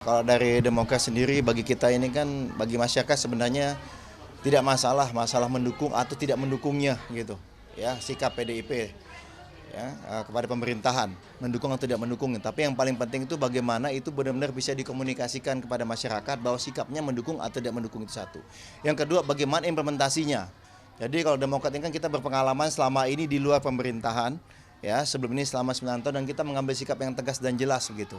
Kalau dari Demokrat sendiri, bagi kita ini kan, bagi masyarakat sebenarnya tidak masalah mendukung atau tidak mendukungnya gitu. Ya, sikap PDIP ya kepada pemerintahan, mendukung atau tidak mendukung. Tapi yang paling penting itu bagaimana itu benar-benar bisa dikomunikasikan kepada masyarakat bahwa sikapnya mendukung atau tidak mendukung, itu satu. Yang kedua, bagaimana implementasinya. Jadi kalau Demokrat ini kan kita berpengalaman selama ini di luar pemerintahan, ya sebelum ini selama 9 tahun, dan kita mengambil sikap yang tegas dan jelas begitu.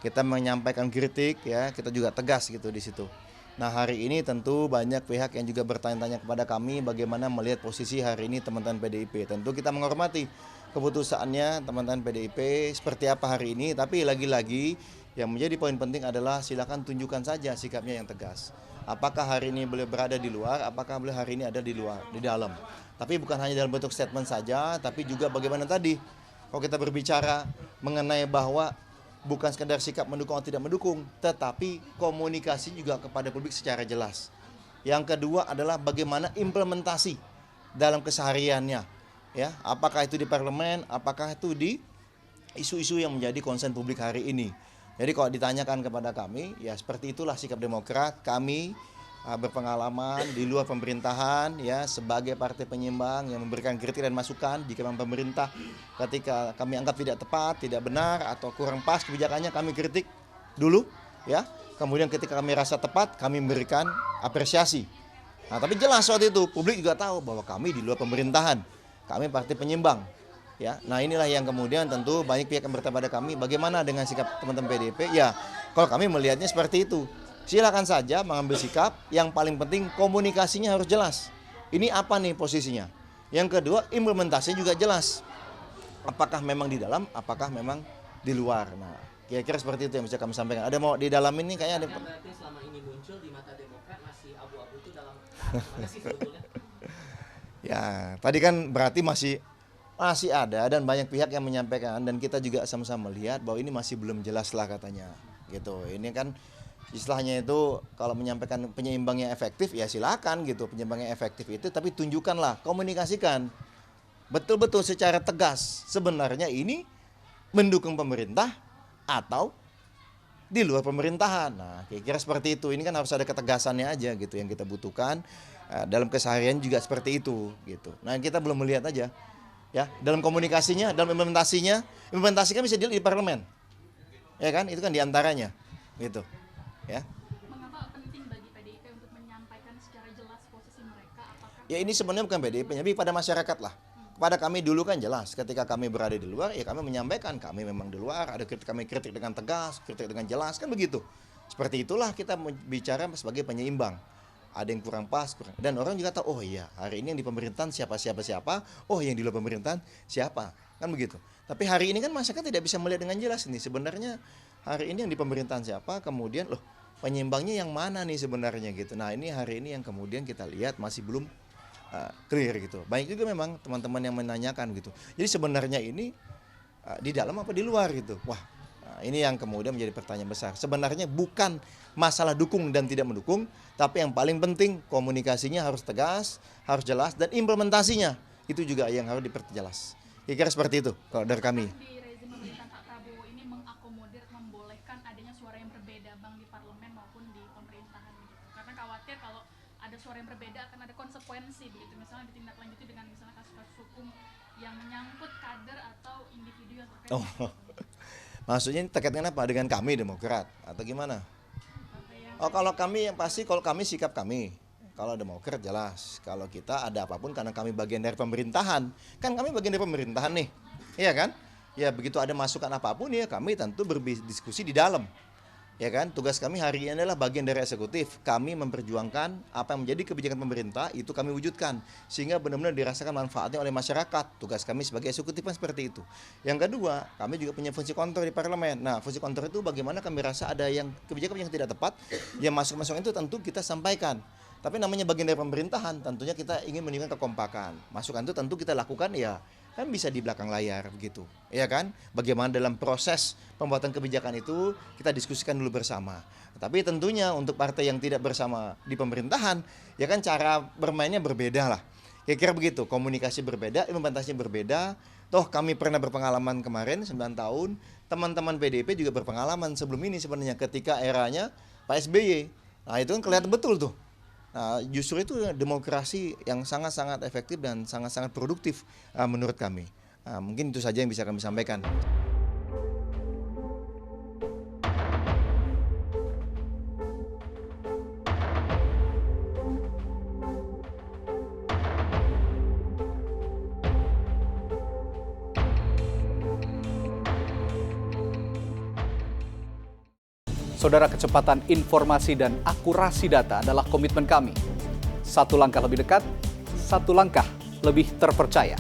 Kita menyampaikan kritik, ya kita juga tegas gitu di situ. Nah, hari ini tentu banyak pihak yang juga bertanya-tanya kepada kami bagaimana melihat posisi hari ini teman-teman PDIP. Tentu kita menghormati keputusannya teman-teman PDIP seperti apa hari ini, tapi lagi-lagi yang menjadi poin penting adalah silakan tunjukkan saja sikapnya yang tegas. Apakah hari ini beliau berada di luar, apakah beliau hari ini ada di luar, di dalam. Tapi bukan hanya dalam bentuk statement saja, tapi juga bagaimana tadi kalau kita berbicara mengenai bahwa bukan sekedar sikap mendukung atau tidak mendukung, tetapi komunikasi juga kepada publik secara jelas. Yang kedua adalah bagaimana implementasi dalam kesehariannya. Ya, apakah itu di parlemen, apakah itu di isu-isu yang menjadi concern publik hari ini. Jadi kalau ditanyakan kepada kami, ya seperti itulah sikap Demokrat. Kami berpengalaman di luar pemerintahan ya sebagai partai penyeimbang yang memberikan kritik dan masukan jika memang pemerintah ketika kami anggap tidak tepat, tidak benar atau kurang pas kebijakannya, kami kritik dulu ya. Kemudian ketika kami rasa tepat, kami memberikan apresiasi. Nah, tapi jelas waktu itu publik juga tahu bahwa kami di luar pemerintahan. Kami partai penyeimbang. Ya, nah inilah yang kemudian tentu banyak pihak yang bertanya pada kami, bagaimana dengan sikap teman-teman PDIP? Ya, kalau kami melihatnya seperti itu. Silakan saja mengambil sikap, yang paling penting komunikasinya harus jelas. Ini apa nih posisinya? Yang kedua, implementasinya juga jelas. Apakah memang di dalam, apakah memang di luar. Nah, kira-kira seperti itu yang bisa kami sampaikan. Ada mau di dalam ini kayaknya ada. Berarti selama ini muncul di mata Demokrat masih abu-abu itu dalam mana sih sebetulnya? Ya, tadi kan berarti masih ada dan banyak pihak yang menyampaikan, dan kita juga sama-sama melihat bahwa ini masih belum jelas lah katanya. Gitu. Ini kan istilahnya itu kalau menyampaikan penyeimbang yang efektif ya silakan gitu, penyeimbang yang efektif itu, tapi tunjukkanlah, komunikasikan betul-betul secara tegas sebenarnya ini mendukung pemerintah atau di luar pemerintahan. Nah, kira-kira seperti itu. Ini kan harus ada ketegasannya aja gitu yang kita butuhkan. Dalam keseharian juga seperti itu gitu. Nah, kita belum melihat aja ya dalam komunikasinya, dalam implementasikan bisa dilihat di parlemen. Ya kan? Itu kan diantaranya gitu. Ya. Mengapa penting bagi PDIP untuk menyampaikan secara jelas posisi mereka? Apakah Ya ini sebenarnya bukan PDIP, tapi pada masyarakat lah. Kepada kami dulu kan jelas, ketika kami berada di luar, ya kami menyampaikan kami memang di luar, ada kritik, kami kritik dengan tegas, kritik dengan jelas, kan begitu. Seperti itulah kita bicara sebagai penyeimbang. Ada yang kurang pas, dan orang juga tahu, oh iya hari ini yang di pemerintahan siapa, oh yang di luar pemerintahan siapa, kan begitu. Tapi hari ini kan masyarakat tidak bisa melihat dengan jelas nih sebenarnya hari ini yang di pemerintahan siapa, kemudian loh penyeimbangnya yang mana nih sebenarnya gitu. Nah ini hari ini yang kemudian kita lihat masih belum clear gitu. Banyak juga memang teman-teman yang menanyakan gitu. Jadi sebenarnya ini di dalam apa di luar gitu. Wah, ini yang kemudian menjadi pertanyaan besar. Sebenarnya bukan masalah dukung dan tidak mendukung, tapi yang paling penting komunikasinya harus tegas, harus jelas, dan implementasinya itu juga yang harus diperjelas. Kira-kira seperti itu kalau dari kami. di rezim pemerintahan Pak Prabowo ini mengakomodir, membolehkan adanya suara yang berbeda Bang di parlemen maupun di pemerintahan gitu? Karena khawatir kalau ada suara yang berbeda akan ada konsekuensi begitu, misalnya ditindaklanjuti dengan misalnya kasus-kasus hukum yang menyangkut kader atau individu yang terkait. Oh, maksudnya terkait dengan apa? Dengan kami Demokrat atau gimana? Oh, kalau kami yang pasti, kalau kami sikap kami. Kalau Demokrat jelas, kalau kita ada apapun karena kami bagian dari pemerintahan. Kan kami bagian dari pemerintahan nih. Iya kan? Ya begitu ada masukan apapun ya kami tentu berdiskusi di dalam. Ya kan? Tugas kami hari ini adalah bagian dari eksekutif. Kami memperjuangkan apa yang menjadi kebijakan pemerintah, itu kami wujudkan sehingga benar-benar dirasakan manfaatnya oleh masyarakat. Tugas kami sebagai eksekutif kan seperti itu. Yang kedua, kami juga punya fungsi kontrol di parlemen. Nah, fungsi kontrol itu bagaimana kami rasa ada yang kebijakan yang tidak tepat, yang masuk-masuk itu tentu kita sampaikan. Tapi namanya bagian dari pemerintahan, tentunya kita ingin menunjukkan kekompakan. Masukan itu tentu kita lakukan ya kan bisa di belakang layar begitu. Ya kan? Bagaimana dalam proses pembuatan kebijakan itu kita diskusikan dulu bersama. Tapi tentunya untuk partai yang tidak bersama di pemerintahan, ya kan cara bermainnya berbeda lah. Kira-kira begitu, komunikasi berbeda, implementasinya berbeda. Toh kami pernah berpengalaman kemarin 9 tahun teman-teman PDIP juga berpengalaman sebelum ini sebenarnya ketika eranya Pak SBY. Nah itu kan kelihatan betul tuh. Nah, justru itu demokrasi yang sangat-sangat efektif dan sangat-sangat produktif menurut kami. Nah, mungkin itu saja yang bisa kami sampaikan. Saudara, kecepatan informasi dan akurasi data adalah komitmen kami. Satu langkah lebih dekat, satu langkah lebih terpercaya.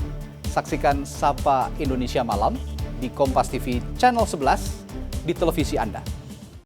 Saksikan Sapa Indonesia Malam di Kompas TV Channel 11 di televisi Anda.